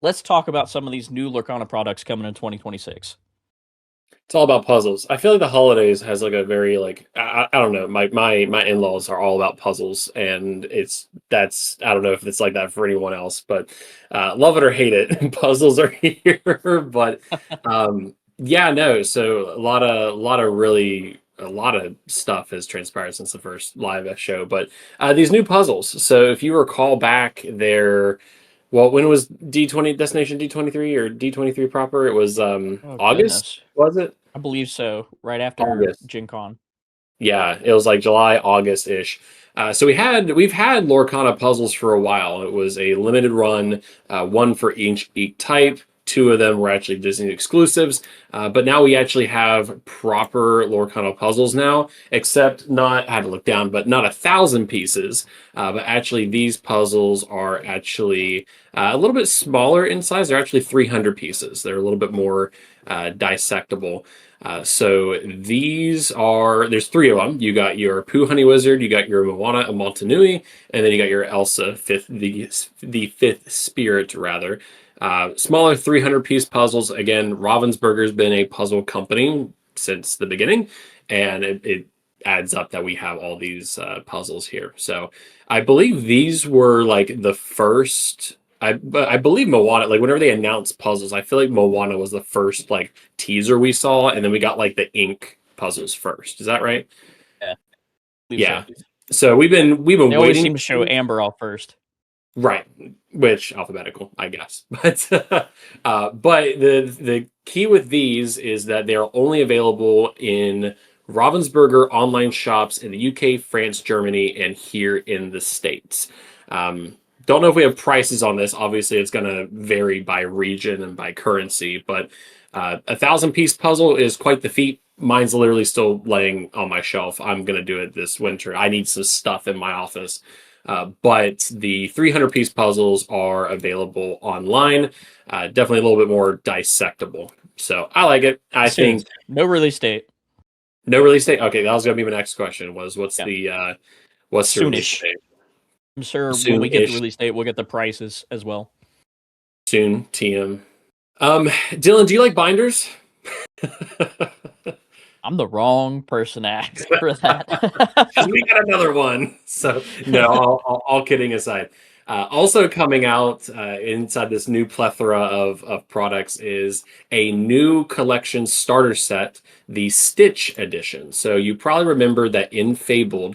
let's talk about some of these new Lorcana products coming in 2026. It's all about puzzles. I feel like the holidays has like a very like I don't know. My in-laws are all about puzzles, and that's I don't know if it's like that for anyone else, but love it or hate it, puzzles are here. But yeah, no. So a lot of stuff has transpired since the first live show, but these new puzzles. So if you recall back, there. Well, when was D20 Destination D23 or D23 proper? It was Oh August, goodness, was it? I believe so. Right after August. Gen Con. Yeah, it was like July, August ish. So we've had Lorcana puzzles for a while. It was a limited run, one for each type. Two of them were actually Disney exclusives, but now we actually have proper Lorcana puzzles now. Except not I had to look down, but not 1,000 pieces. But actually, these puzzles are actually a little bit smaller in size. They're actually 300 pieces. They're a little bit more dissectable. So there's three of them. You got your Pooh Honey Wizard, you got your Moana and Motunui, and then you got your Elsa, the fifth spirit, rather. Smaller 300 piece puzzles. Again, Ravensburger's been a puzzle company since the beginning, and it adds up that we have all these puzzles here. So I believe these were like the first. I believe Moana, like whenever they announced puzzles, I feel like Moana was the first like teaser we saw, and then we got like the ink puzzles first. Is that right? Yeah, I believe Yeah. so. So we've been They always waiting. seem to show Amber off first. Right, which alphabetical, I guess. But the key with these is that they are only available in Ravensburger online shops in the UK, France, Germany, and here in the States. Don't know if we have prices on this. Obviously, it's going to vary by region and by currency, but 1,000 piece puzzle is quite the feat. Mine's literally still laying on my shelf. I'm going to do it this winter. I need some stuff in my office. But the 300 piece puzzles are available online. Definitely a little bit more dissectable. So I like it. I Soon. think No release date. no release date. Okay, that was gonna be my next question. Was Yeah, what's the release soonish. date? I'm sure when we get the Soon-ish. release date, we'll get the prices as well. Soon. TM. Dylan, do you like binders? I'm the wrong person to ask for Because that. we got another one. So no, all kidding aside. Also coming out inside this new plethora of products is a new collection starter set, the Stitch edition. So you probably remember that in Fabled,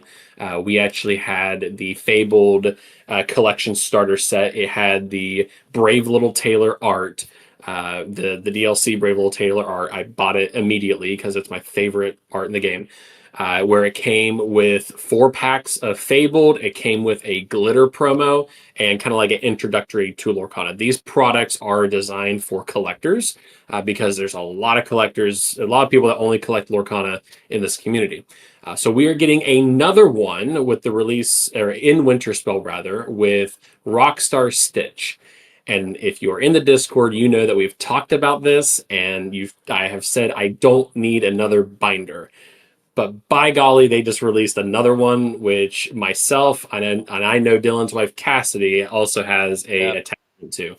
we actually had the Fabled collection starter set. It had the Brave Little Tailor art. The DLC Brave Little Tailor art. I bought it immediately because it's my favorite art in the game. Where it came with 4 packs of Fabled. It came with a glitter promo and kind of like an introductory to Lorcana. These products are designed for collectors because there's a lot of collectors, a lot of people that only collect Lorcana in this community. So we are getting another one with the release, or in Winterspell rather, with Rockstar Stitch. And if you're in the Discord, you know that we've talked about this, and I have said I don't need another binder. But by golly, they just released another one, which myself and I know Dylan's wife Cassidy also has a Yep. attachment to.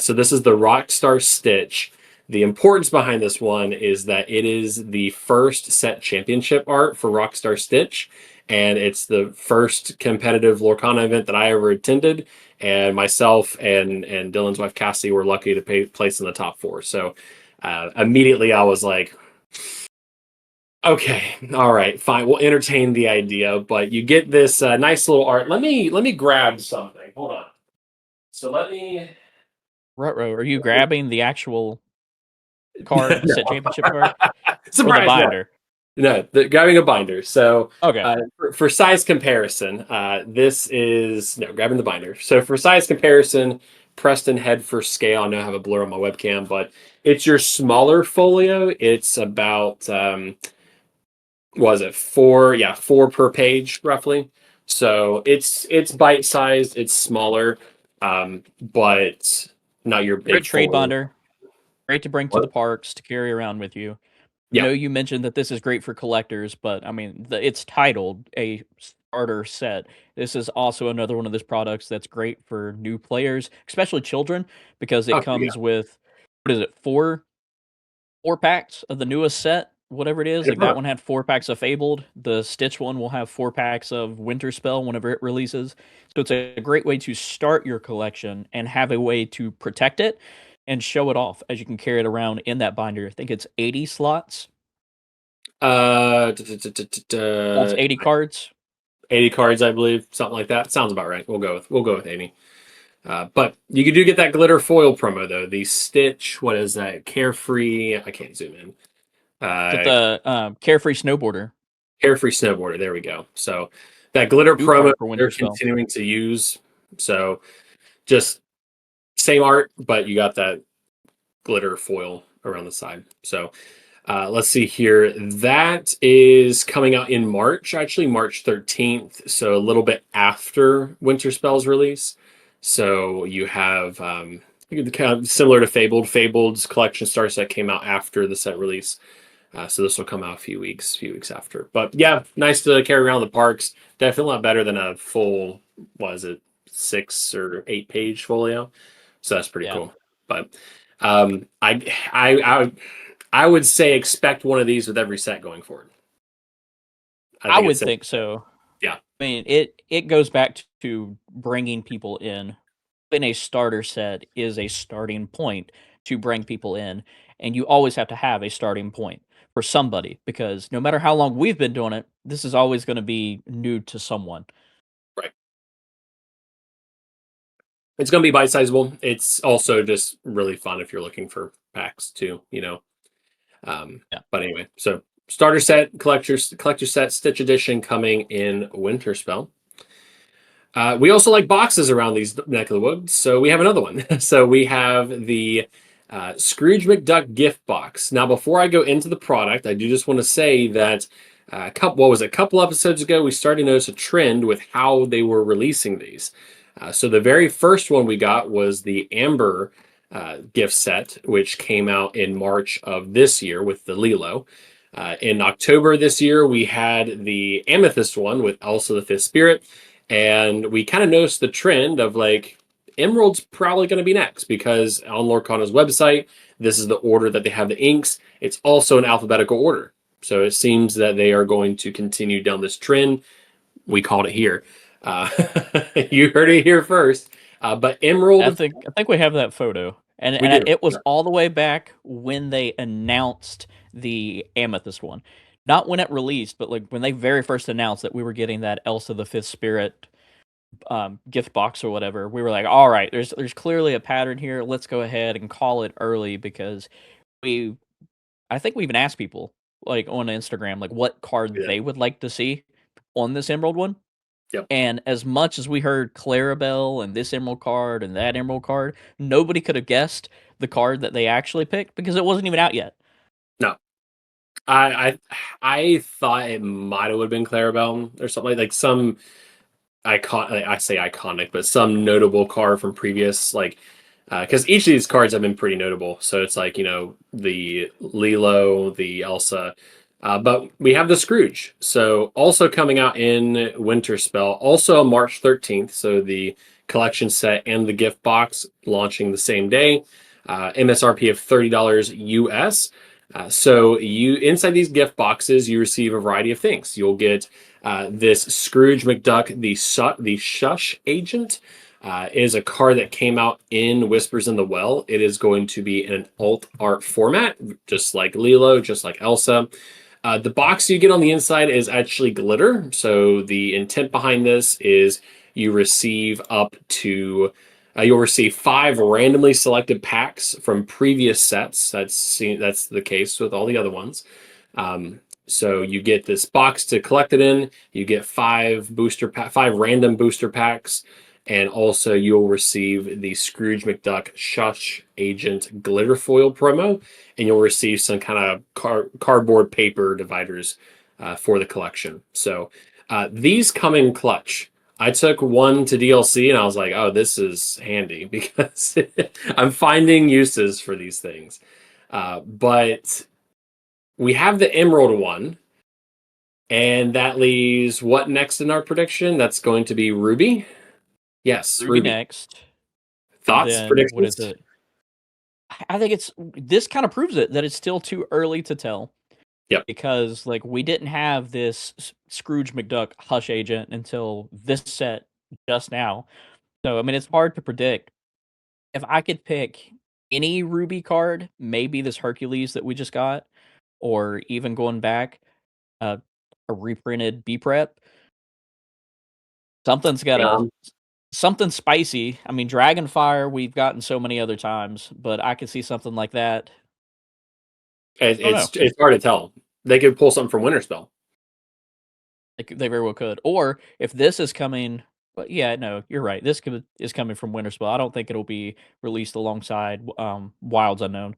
So this is the Rockstar Stitch. The importance behind this one is that it is the first set championship art for Rockstar Stitch, and it's the first competitive Lorcana event that I ever attended. And myself and Dylan's wife Cassidy were lucky to place in the top four. So immediately I was like, okay, all right, fine. We'll entertain the idea, but you get this nice little art. Let me grab something. Hold on. So let me. Rutro, are you grabbing the actual card, the set No. championship card, or the Surprise! No, binder? no. Grabbing a binder. So Okay. for size comparison, this is no grabbing the binder. So for size comparison, Preston head for scale. I know I have a blur on my webcam, but it's your smaller folio. It's about was it four? Yeah, four per page roughly. So it's bite sized. It's smaller, but not your big Great trade folio. binder. Great to bring to the What? parks to carry around with you. I Yeah, know you mentioned that this is great for collectors, but I mean, it's titled a starter set. This is also another one of those products that's great for new players, especially children, because it Okay, yeah. comes with what is it, four packs of the newest set, whatever it is. Like that one had 4 packs of Fabled. The Stitch one will have 4 packs of Winterspell whenever it releases. So it's a great way to start your collection and have a way to protect it and show it off as you can carry it around in that binder. I think it's 80 slots, Uh, holds 80 cards. 80 cards, I believe, something like that. Sounds about right. We'll go with 80. But you do get that glitter foil promo though. The Stitch, what is that? Carefree. I can't zoom in. Is it Uh, the Carefree Snowboarder? Carefree Snowboarder. There we go. So that glitter New promo card for they're Winterspell. continuing to use. So just same art, but you got that glitter foil around the side. So let's see here. That is coming out in March, actually March 13th. So a little bit after Winterspell's release. So you have kind of similar to Fabled. Fabled's collection star set came out after the set release. So this will come out a few weeks after. But yeah, nice to carry around the parks. Definitely a lot better than a full, what is it, 6 or 8 page folio. So that's pretty Yeah, cool. But I would say expect one of these with every set going forward. I I think it's would simple. think so. Yeah, I mean, it goes back to bringing people in. In a starter set is a starting point to bring people in, and you always have to have a starting point for somebody because no matter how long we've been doing it, this is always going to be new to someone. right. It's going to be bite sizable. It's also just really fun if you're looking for packs too. Yeah, But anyway, so starter set, collector set, Stitch edition coming in Winterspell. We also like boxes around these neck of the woods, so we have another one. So we have the Scrooge McDuck Gift Box. Now, before I go into the product, I do just want to say that a couple episodes ago, we started to notice a trend with how they were releasing these. So the very first one we got was the Amber gift set, which came out in March of this year with the Lilo. In October this year, we had the Amethyst one with Elsa the Fifth Spirit. And we kind of noticed the trend of like Emerald's probably going to be next because on Lorcana's website, this is the order that they have the inks. It's also an alphabetical order. So it seems that they are going to continue down this trend. We called it here. Uh, you heard it here first. But Emerald, I think we have that photo, and we do. it was all the way back when they announced the Amethyst one, not when it released, but like when they very first announced that we were getting that Elsa the Fifth Spirit gift box or whatever. We were like, all right, there's clearly a pattern here. Let's go ahead and call it early because we I think we even asked people like on Instagram like what card Yeah. they would like to see on this Emerald one. Yep. And as much as we heard Clarabelle and this Emerald card and that Emerald card, nobody could have guessed the card that they actually picked because it wasn't even out yet. No. I I thought it might have been Clarabelle or something like some I say iconic, but some notable card from previous because each of these cards have been pretty notable. So it's like the Lilo, the Elsa, but we have the Scrooge. So also coming out in Winterspell, also March 13th. So the collection set and the gift box launching the same day. MSRP of $30 US. So you inside these gift boxes, you receive a variety of things. You'll get this Scrooge McDuck, the Shush Agent, is a card that came out in Whispers in the Well. It is going to be in an alt art format, just like Lilo, just like Elsa. The box you get on the inside is actually glitter. So the intent behind this is you receive up to you'll receive 5 randomly selected packs from previous sets. That's the case with all the other ones. So you get this box to collect it in. You get 5 random booster packs, and also you'll receive the Scrooge McDuck Shush Agent glitter foil promo, and you'll receive some kind of cardboard paper dividers for the collection. So these come in clutch. I took one to DLC and I was like, oh, this is handy because I'm finding uses for these things. But we have the Emerald one. And that leaves what next in our prediction? That's going to be Ruby. Yes, Ruby Ruby. next, and Thoughts, then what is predictions? it? I think it's this kind of proves it that it's still too early to tell Yep. because like we didn't have this Scrooge McDuck Hush agent until this set just now. So I mean, it's hard to predict. If I could pick any Ruby card, maybe this Hercules that we just got, or even going back, uh, a reprinted B prep. Something's gotta Um, something spicy. I mean, Dragonfire we've gotten so many other times, but I could see something like that. I don't know. it's hard to tell. They could pull something from Winterspell. They very well could. Or if this is coming, but yeah, no, you're right. Is coming from Winterspell. I don't think it'll be released alongside Wilds Unknown.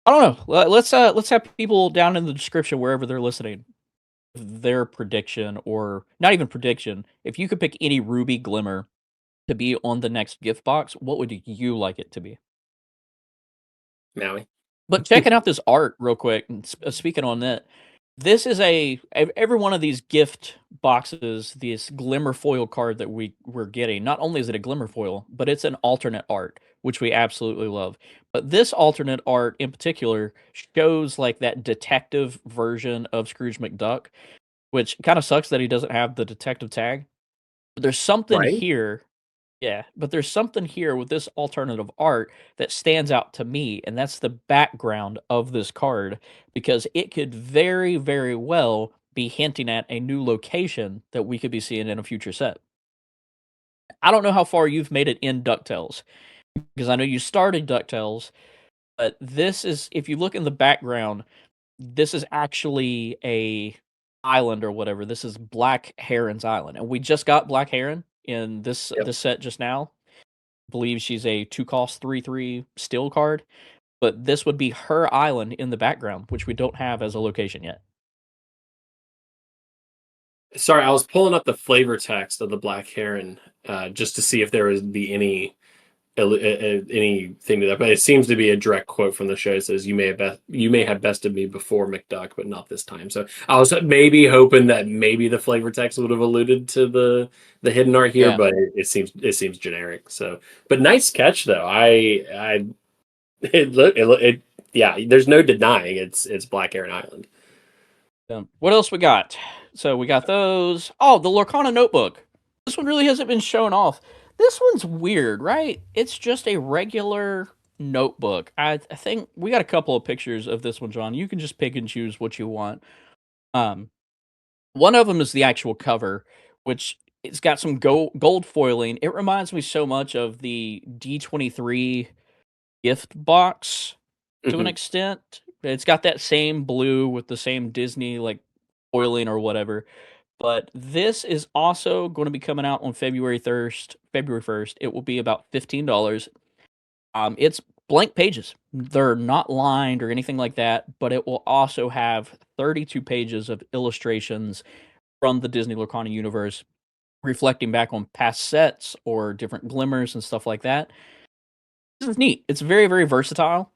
I don't know. Let's have people down in the description wherever they're listening their prediction or not even prediction. If you could pick any Ruby Glimmer to be on the next gift box, what would you like it to be? Maui. But checking out this art real quick, and speaking on that, this is every one of these gift boxes, this glimmer foil card that we're getting. Not only is it a glimmer foil, but it's an alternate art, which we absolutely love. But this alternate art in particular shows like that detective version of Scrooge McDuck, which kind of sucks that he doesn't have the detective tag. But there's something Right? here, yeah, but there's something here with this alternative art that stands out to me, and that's the background of this card because it could very, very well be hinting at a new location that we could be seeing in a future set. I don't know how far you've made it in DuckTales because I know you started DuckTales, but this is if you look in the background, this is actually a island or whatever. This is Black Heron's island, and we just got Black Heron in Yep. this set just now. Believe she's a 2 cost 3/3 steel card, but this would be her island in the background, which we don't have as a location yet. Sorry, I was pulling up the flavor text of the Black Heron just to see if there would be anything to that, but it seems to be a direct quote from the show. It says, you may have bested me before McDuck, but not this time." So I was maybe hoping that maybe the flavor text would have alluded to the hidden art here, Yeah. but it seems generic. So, but nice catch though. I it yeah. There's no denying it's Black Heron Island. What else we got? So we got those. Oh, the Lorcana Notebook. This one really hasn't been shown off. This one's weird, right? It's just a regular notebook. I think we got a couple of pictures of this one, John. You can just pick and choose what you want. Um, One of them is the actual cover, which it's got some gold foiling. It reminds me so much of the D23 gift box to an Mhm. extent. It's got that same blue with the same Disney like foiling or whatever. But this is also going to be coming out on February 1st. It will be about $15. It's blank pages. They're not lined or anything like that, but it will also have 32 pages of illustrations from the Disney Lorcana universe, reflecting back on past sets or different glimmers and stuff like that. This is neat. It's very, very versatile.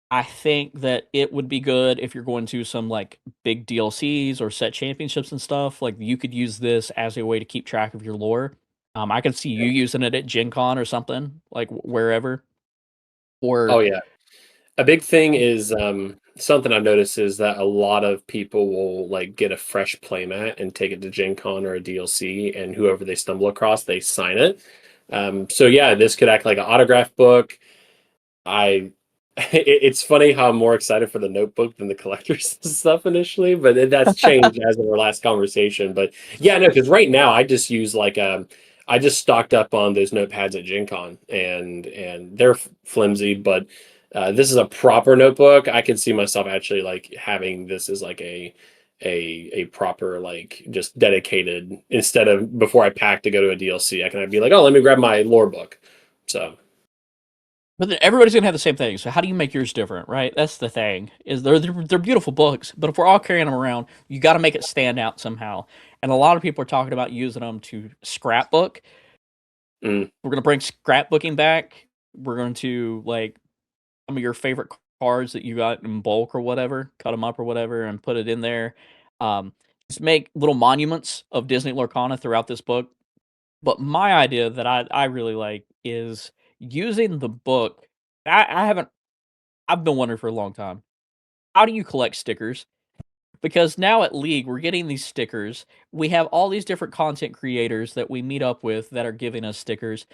I think that it would be good if you're going to some like big DLCs or set championships and stuff. Like you could use this as a way to keep track of your lore. I could see you using it at Gen Con or something, like wherever. Oh Or yeah. A big thing is something I've noticed is that a lot of people will like get a fresh playmat and take it to Gen Con or a DLC, and whoever they stumble across, they sign it. So yeah, this could act like an autograph book. I it's funny how I'm more excited for the notebook than the collector's stuff initially, but that's changed as of our last conversation. But yeah, no, because right now I just use like I just stocked up on those notepads at Gen Con, and they're flimsy, but this is a proper notebook. I can see myself actually like having this as like a proper like just dedicated instead of before I pack to go to a DLC, I can be like, oh, let me grab my lore book. So but then everybody's gonna have the same thing. So how do you make yours different, right? That's the thing. Is they're beautiful books, but if we're all carrying them around, you got to make it stand out somehow. And a lot of people are talking about using them to scrapbook. mm, We're gonna bring scrapbooking back. We're going to like some of your favorite cards that you got in bulk or whatever, cut them up or whatever, and put it in there. Um, just make little monuments of Disney Lorcana throughout this book. But my idea that I really like is using the book. I haven't. I've been wondering for a long time. How do you collect stickers? Because now at League, we're getting these stickers. We have all these different content creators that we meet up with that are giving us stickers.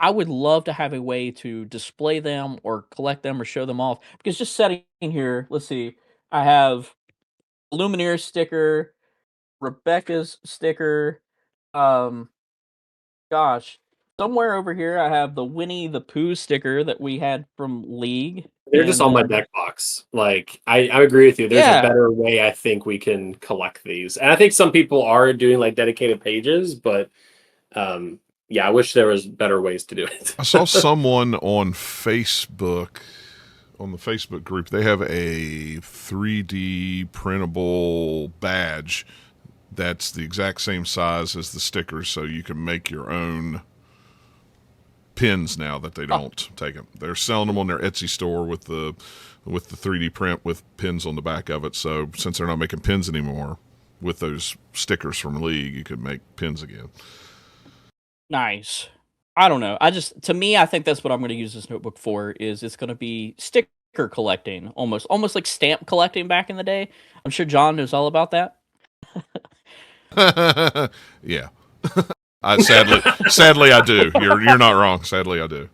I would love to have a way to display them or collect them or show them off. Because just sitting here, let's see, I have Lumineer's sticker, Rebecca's sticker. Um, gosh, somewhere over here I have the Winnie the Pooh sticker that we had from League, They're just and on my then deck box. Like I agree with you. There's a yeah, better way I think we can collect these. And I think some people are doing like dedicated pages, but yeah, I wish there was better ways to do it. I saw someone on Facebook, on the Facebook group, they have a 3D printable badge that's the exact same size as the stickers, so you can make your own pins now that they oh, don't take them. They're selling them on their Etsy store with the 3D print with pins on the back of it. So since they're not making pins anymore with those stickers from League, you could make pins again. nice. I don't know. I just to me, I think that's what I'm going to use this notebook for. Is it's going to be sticker collecting, almost like stamp collecting back in the day. I'm sure John knows all about that. Yeah. Sadly, I do. You're not wrong. Sadly, I do.